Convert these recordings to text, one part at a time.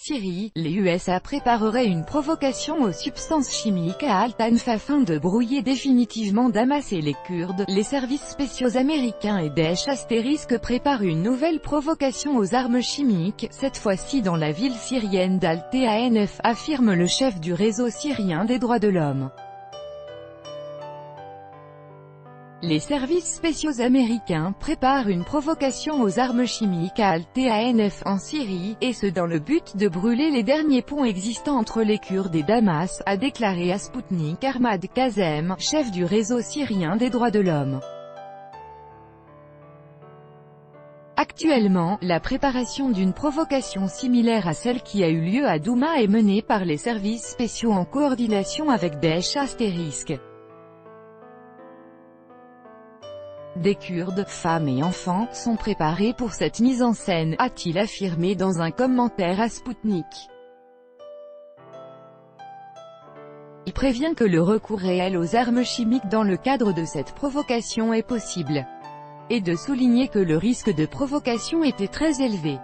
Syrie, les USA prépareraient une provocation aux substances chimiques à Al-Tanf afin de brouiller définitivement Damas et les Kurdes. Les services spéciaux américains et Daesh * préparent une nouvelle provocation aux armes chimiques, cette fois-ci dans la ville syrienne d'Al-Tanf, affirme le chef du réseau syrien des droits de l'homme. Les services spéciaux américains préparent une provocation aux armes chimiques à Al-Tanf en Syrie, et ce dans le but de brûler les derniers ponts existants entre les Kurdes et Damas, a déclaré à Sputnik Ahmad Kazem, chef du réseau syrien des droits de l'homme. Actuellement, la préparation d'une provocation similaire à celle qui a eu lieu à Douma est menée par les services spéciaux en coordination avec Daesh *. Des Kurdes, femmes et enfants, sont préparés pour cette mise en scène, a-t-il affirmé dans un commentaire à Sputnik. Il prévient que le recours réel aux armes chimiques dans le cadre de cette provocation est possible, et de souligner que le risque de provocation était très élevé.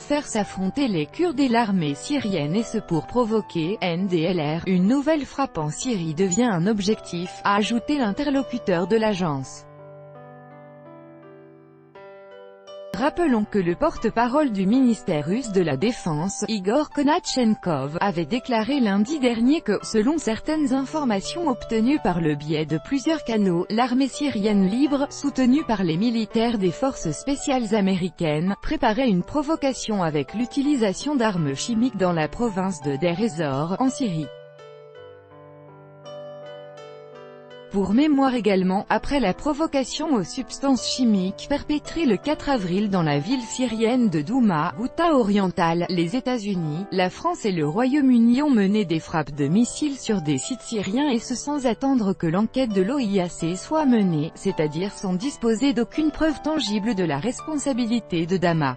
Faire s'affronter les Kurdes et l'armée syrienne et ce pour provoquer NDLR, une nouvelle frappe en Syrie devient un objectif, a ajouté l'interlocuteur de l'agence. Rappelons que le porte-parole du ministère russe de la Défense, Igor Konatchenkov, avait déclaré lundi dernier que, selon certaines informations obtenues par le biais de plusieurs canaux, l'armée syrienne libre, soutenue par les militaires des forces spéciales américaines, préparait une provocation avec l'utilisation d'armes chimiques dans la province de Deir ez-Zor, en Syrie. Pour mémoire également, après la provocation aux substances chimiques perpétrée le 4 avril dans la ville syrienne de Douma, Ghouta orientale, les États-Unis, la France et le Royaume-Uni ont mené des frappes de missiles sur des sites syriens et ce sans attendre que l'enquête de l'OIAC soit menée, c'est-à-dire sans disposer d'aucune preuve tangible de la responsabilité de Damas.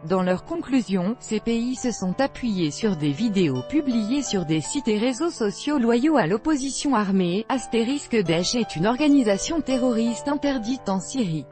Dans leur conclusion, ces pays se sont appuyés sur des vidéos publiées sur des sites et réseaux sociaux loyaux à l'opposition armée. * Daesh est une organisation terroriste interdite en Syrie.